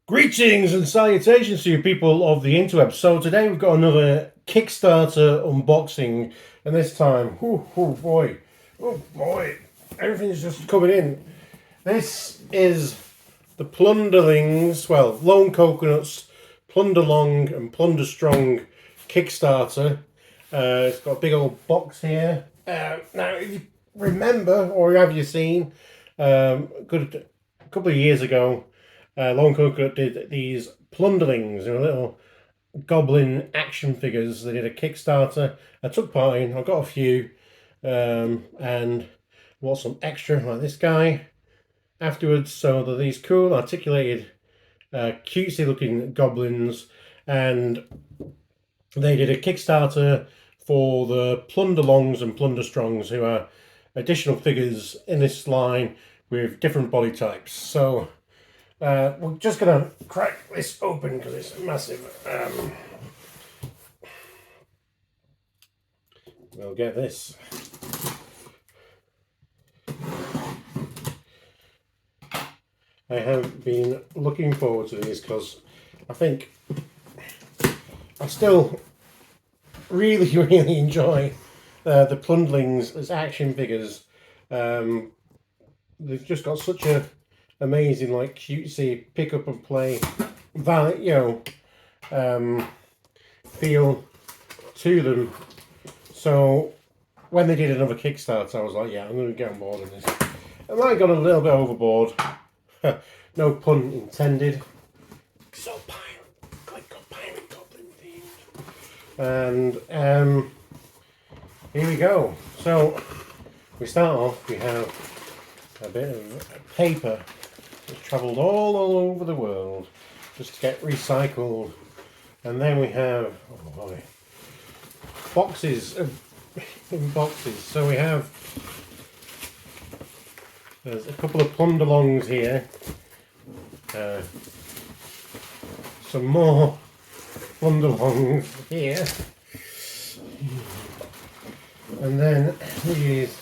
Greetings and salutations to you people of the interweb. So today we've got another Kickstarter unboxing, and this time, oh boy, everything's just coming in. This is the Plunderlings, well, Lone Coconuts, Plunderlong and Plunderstrong Kickstarter. It's got a big old box here. Now, if you remember, or have you seen, a couple of years ago, Lone Coconut did these Plunderlings, little goblin action figures. They did a Kickstarter. I took part in. I got a few, and bought some extra like this guy afterwards. So they're these cool, articulated, cutesy-looking goblins, and they did a Kickstarter for the Plunderlongs and Plunderstrongs, who are additional figures in this line with different body types. So we're just going to crack this open because it's massive. We'll get this. I have been looking forward to these because I think I still really enjoy the Plunderlings as action figures. They've just got such a amazing, like, cutesy pick up and play feel to them. So when they did another Kickstarter, I was like, yeah, I'm going to get on board with this. I might have gone a little bit overboard. No pun intended. So pirate goblin themed. And here we go. So we start off, we have a bit of paper that's travelled all over the world just to get recycled. And then we have boxes in boxes. So we have, there's a couple of Plunderlongs here, some more Plunderlongs here, and then these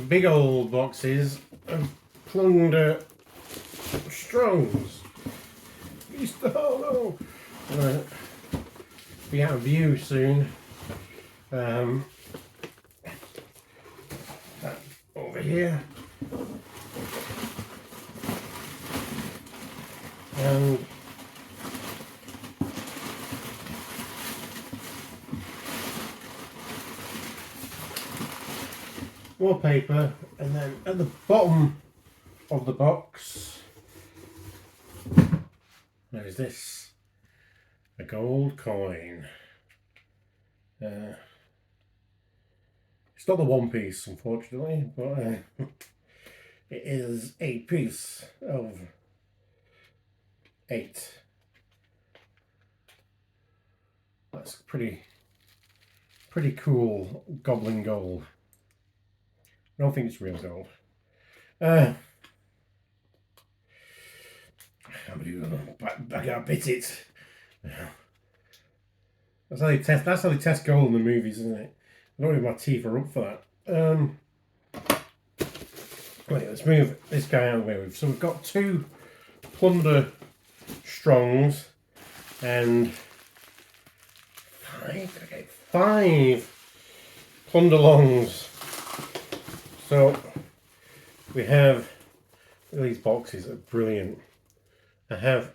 big old boxes of Plunderstrongs. Oh no! Right. Be out of view soon. Over here. And more paper, and then at the bottom of the box there's this, a gold coin. It's not the one piece, unfortunately, but it is a piece of 8. That's pretty cool goblin gold. I don't think it's real gold. I gotta bit it. That's how they test gold in the movies, isn't it? I don't think my teeth are up for that. Wait, let's move this guy out of the way. So we've got 2 Plunderstrongs and 5 Plunderlongs. So we have, these boxes are brilliant. I have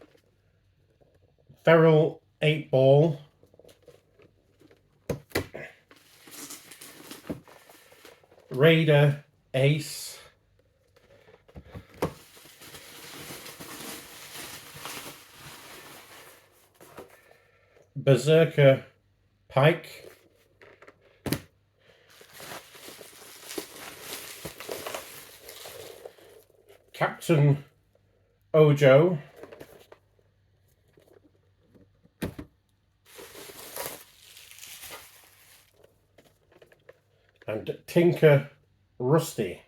Feral 8-ball, Raider Ace, Berserker Pike, Captain Ojo, and Tinker Rusty.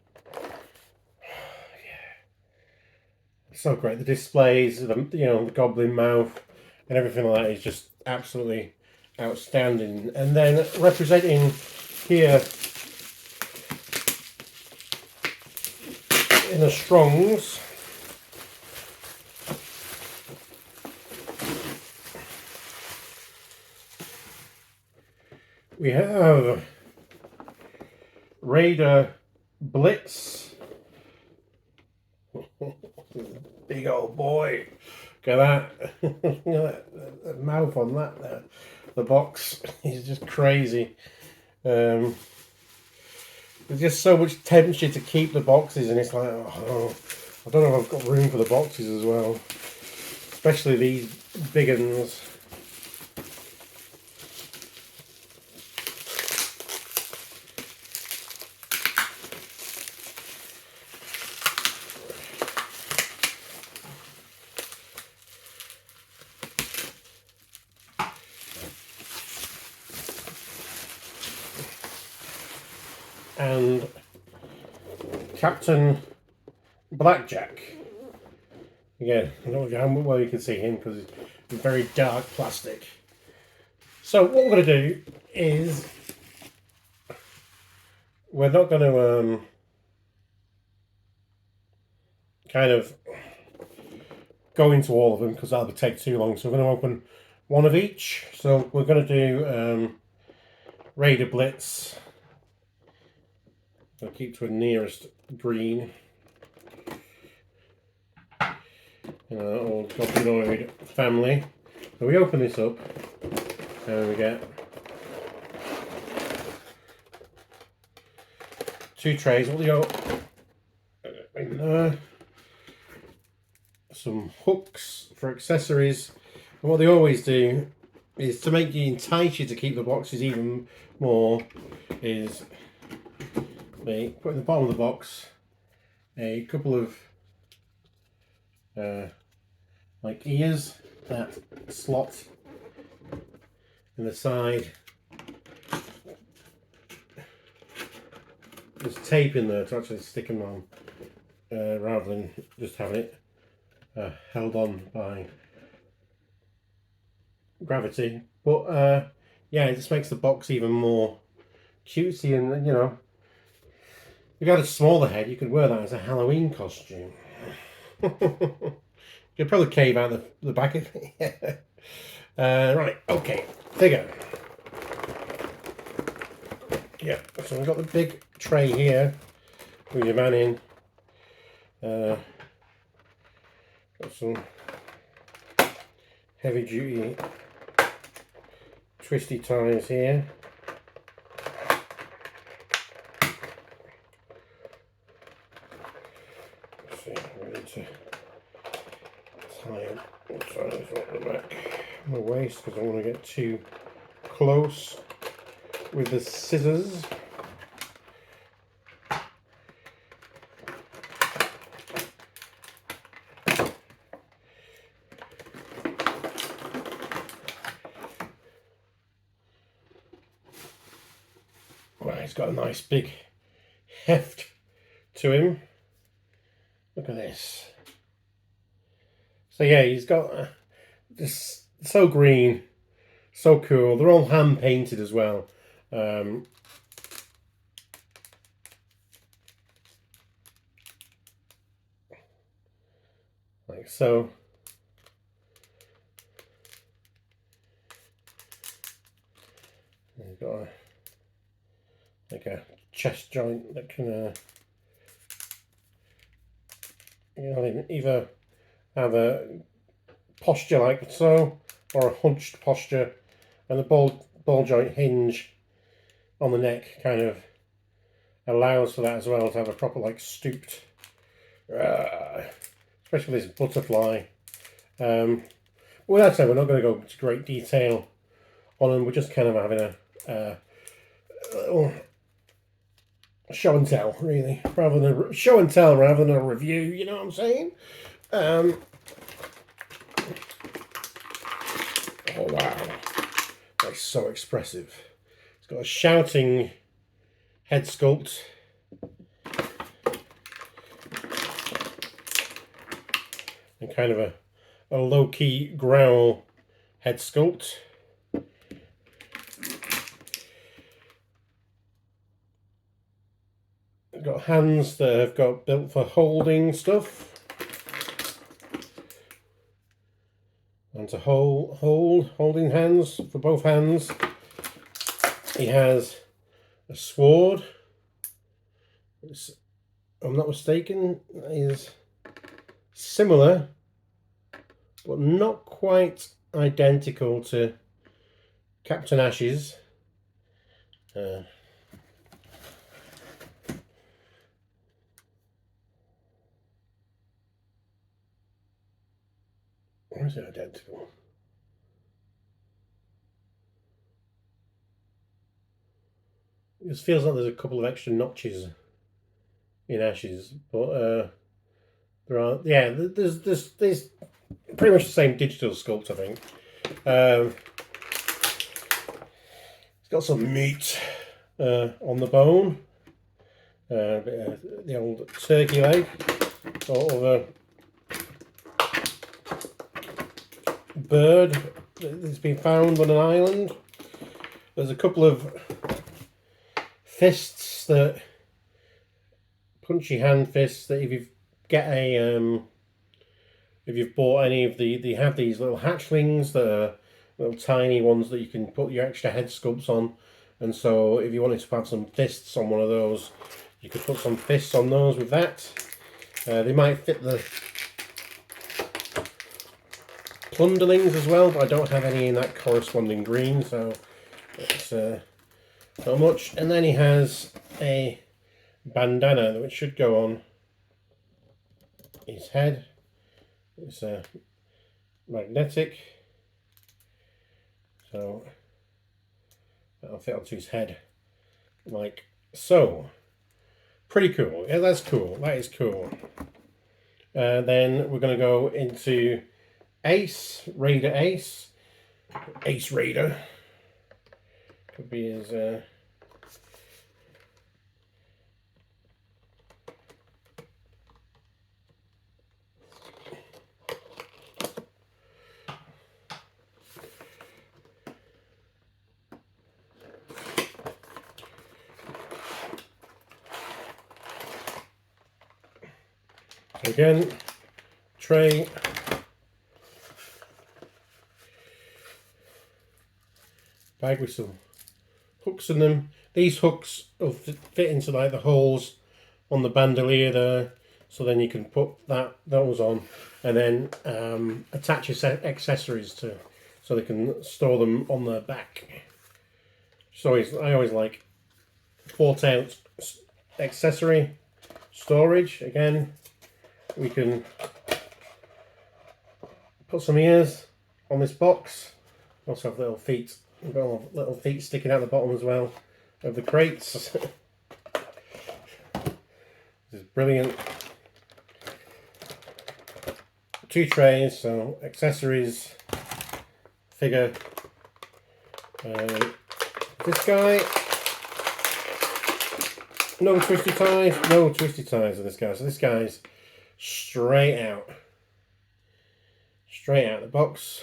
So great. The displays, the goblin mouth and everything like that is just absolutely outstanding. And then representing here in the Strongs, we have Raider Blitz. Big old boy. Look at that. Look at that mouth on that there. The box is just crazy. There's just so much tension to keep the boxes, and it's like, oh, I don't know if I've got room for the boxes as well. Especially these big ones. And Captain Blackjack. Again, I don't know how well you can see him because it's very dark plastic. So what we're going to do is we're not going to kind of go into all of them because that would take too long. So we're going to open one of each. So we're going to do Raider Blitz. I'll keep to the nearest green. Or Goblinoid family. So we open this up and we get 2 trays. What do you got in there? Some hooks for accessories. And what they always do is to make you entice you to keep the boxes even more is they put in the bottom of the box a couple of like ears that slot in the side. There's tape in there to actually stick them on rather than just having it held on by gravity. But yeah, it just makes the box even more cutesy, and you know, if you had a smaller head, you could wear that as a Halloween costume. You'd probably cave out the back of it. Right, okay, figure. Yeah, so we've got the big tray here with your man in. Got some heavy duty twisty ties here. Let's see, ready to tie this on the back of my waist because I don't want to get too close with the scissors. Right, he's got a nice big heft to him. Look at this. So yeah, he's got this so green, so cool. They're all hand painted as well. Like so. You've got like a chest joint that can you know, either have a posture like so or a hunched posture, and the ball joint hinge on the neck kind of allows for that as well, to have a proper like stooped especially this butterfly. Well, that's it, we're not going to go into great detail on them. We're just kind of having a little show and tell, really, rather than a show and tell rather than a review. You know what I'm saying? Oh wow, that's so expressive. It's got a shouting head sculpt. And kind of a low-key growl head sculpt. I've got hands that have got built for holding stuff. And to holding hands for both hands. he has a sword. If I'm not mistaken, is similar, but not quite identical to Captain Ash's. Or is it identical? It just feels like there's a couple of extra notches in Ash's, but there are, yeah, there's pretty much the same digital sculpt, I think. It's got some meat on the bone, the old turkey leg, sort of a bird that's been found on an island. There's a couple of fists, that punchy hand fists, that if you get a if you've bought any of they have these little hatchlings that are little tiny ones that you can put your extra head sculpts on, and so if you wanted to have some fists on one of those, you could put some fists on those with that. They might fit the Plunderlings as well, but I don't have any in that corresponding green, so it's not much. And then he has a bandana which should go on his head. It's magnetic, so that'll fit onto his head like so. Pretty cool. Yeah, that's cool. That is cool. Then we're going to go into Ace Raider. Ace Raider could be his again, tray, bag with some hooks in them. These hooks will fit into like the holes on the bandolier there, so then you can put those on, and then attach your accessories to, so they can store them on the back. So I always like thought out accessory storage. Again, we can put some ears on this box. Also have little feet. We've got little feet sticking out the bottom as well of the crates. This is brilliant. 2 trays, so accessories, figure. This guy, no twisty ties on this guy. So this guy's straight out the box.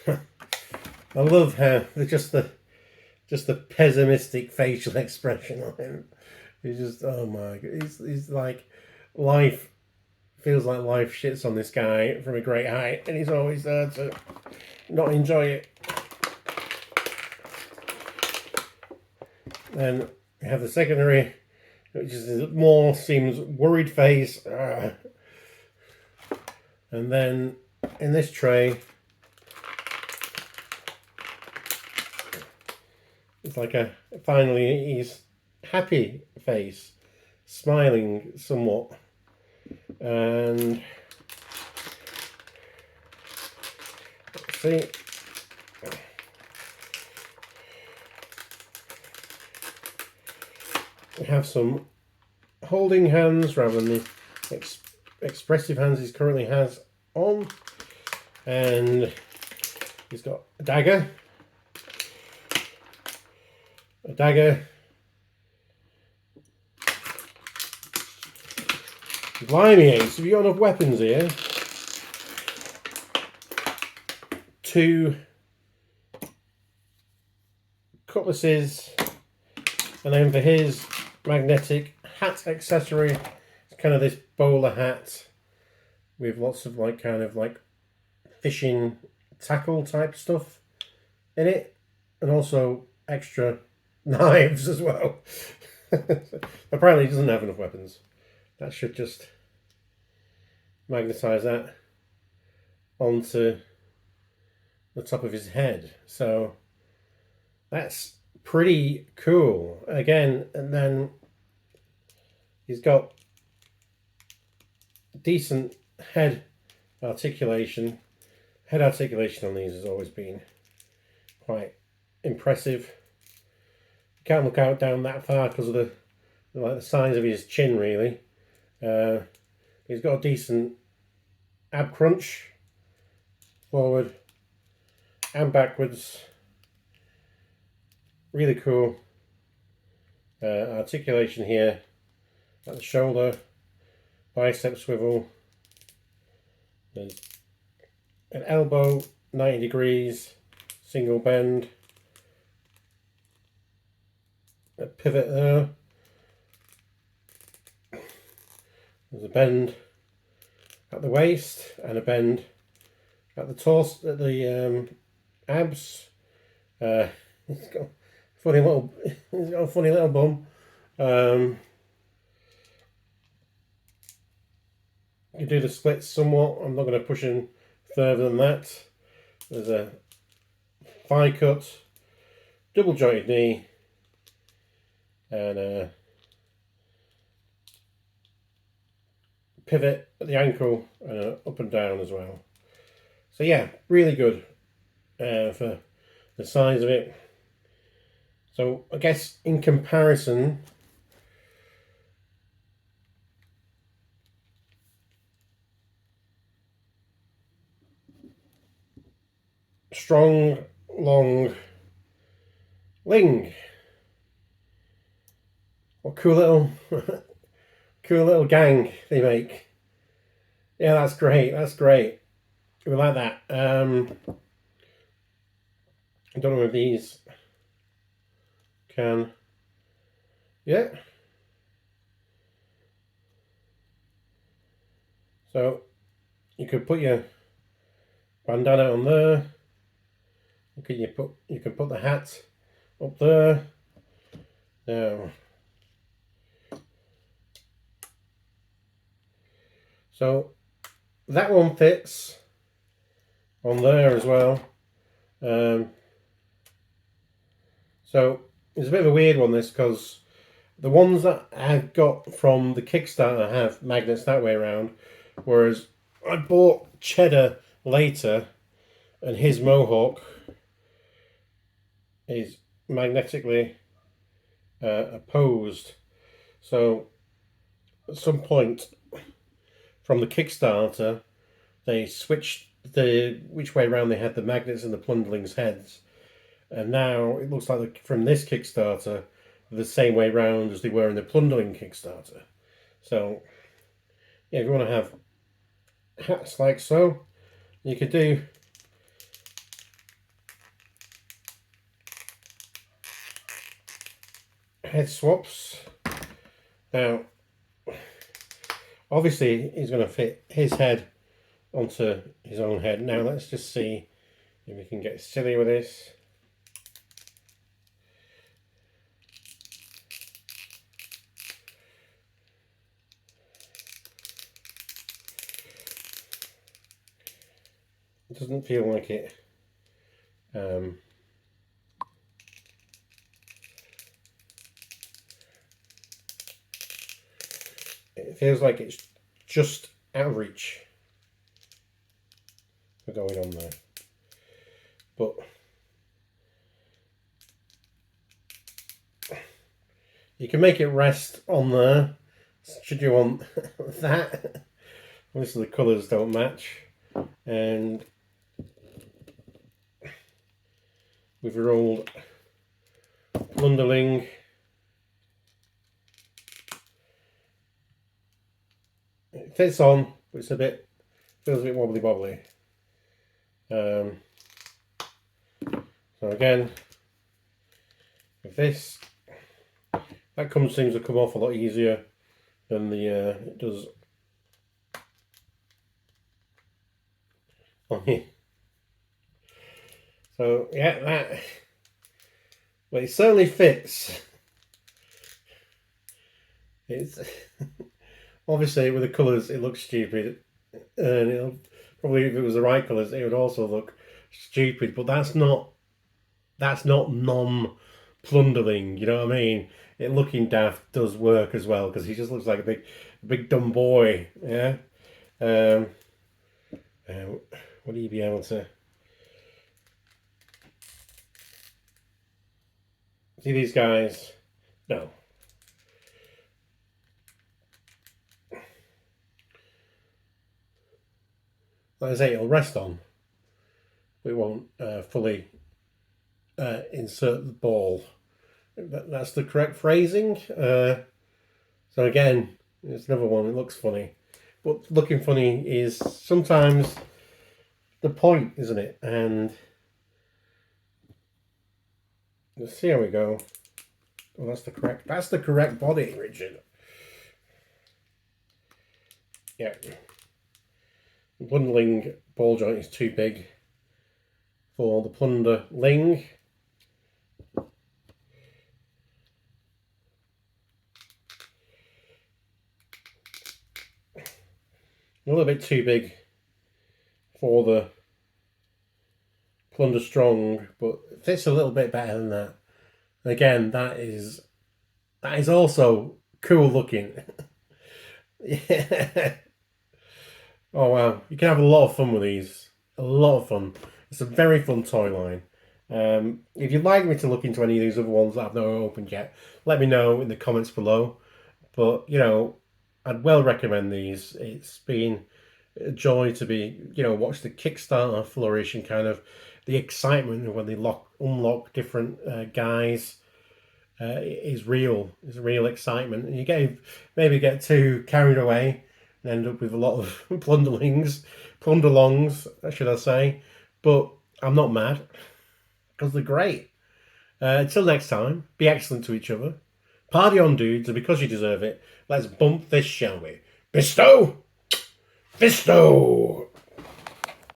I love how just the pessimistic facial expression on him. He's just, oh my god, he's like, life feels like life shits on this guy from a great height, and he's always there to not enjoy it. Then we have the secondary, which is more seems worried face. And then in this tray, it's like finally he's happy face, smiling somewhat. And let's see. We have some holding hands rather than the expressive hands he currently has on, and he's got a dagger. Blimey, Ace, have you got enough weapons here? 2 cutlasses, and then for his magnetic hat accessory, it's kind of this bowler hat with lots of like kind of like fishing tackle type stuff in it, and also extra knives as well. Apparently he doesn't have enough weapons. That should just magnetize that onto the top of his head. So that's pretty cool. Again, and then he's got decent head articulation. Head articulation on these has always been quite impressive. You can't look out down that far because of the size of his chin, really. He's got a decent ab crunch, forward and backwards. Really cool articulation here at the shoulder, bicep swivel. There's an elbow, 90 degrees, single bend, a pivot there. There's a bend at the waist and a bend at the torso, at the abs. He's got a funny little bum. You do the splits somewhat. I'm not going to push him further than that. There's a thigh cut, double jointed knee, and a pivot at the ankle, and up and down as well. So yeah, really good for the size of it. So I guess in comparison, strong, long, ling. What cool little gang they make. Yeah, that's great. That's great. We like that. I don't know if these can. Yeah. So you could put your bandana on there. You can put the hat up there. Now, so that one fits on there as well. So it's a bit of a weird one, this, because the ones that I've got from the Kickstarter have magnets that way around, whereas I bought Cheddar later, and his mohawk is magnetically opposed. So at some point from the Kickstarter, they switched which way around they had the magnets in the Plunderlings' heads, and now it looks like from this Kickstarter the same way round as they were in the Plunderling Kickstarter. So yeah, if you want to have hats like so, you could do head swaps. Now obviously he's going to fit his head onto his own head. Now let's just see if we can get silly with this. It doesn't feel like it. It feels like it's just out of reach for going on there. But you can make it rest on there should you want that. Obviously the colours don't match, and with your old Plunderling, it fits on, but it's feels a bit wobbly. So again, with this, that seems to come off a lot easier than it does on here. So yeah, Well, it certainly fits. It's obviously with the colours, it looks stupid, and probably if it was the right colours, it would also look stupid. But that's not non-plundering. You know what I mean? It looking daft does work as well because he just looks like a big dumb boy. Yeah. Um, would he be able to see these guys? No. Like I say, it'll rest on. We won't fully insert the ball. That's the correct phrasing. So again, it's another one. It looks funny, but looking funny is sometimes the point, isn't it? And let's see how we go. Oh, that's the correct body, Richard. Yeah. The Plunderling ball joint is too big for the Plunderling. A little bit too big for the Plunderstrong, but it fits a little bit better than that. Again, that is also cool looking. Yeah. Oh wow, you can have a lot of fun with these. A lot of fun. It's a very fun toy line. If you'd like me to look into any of these other ones that I've not opened yet, let me know in the comments below. But you know, I'd well recommend these. It's been a joy to be, watch the Kickstarter flourish and kind of the excitement when they unlock different guys is real. It's a real excitement, and you maybe get too carried away and end up with a lot of plunderlongs, should I say? But I'm not mad because they're great. Until next time, be excellent to each other. Party on, dudes, and because you deserve it, let's bump this, shall we? Bestow! Fisto!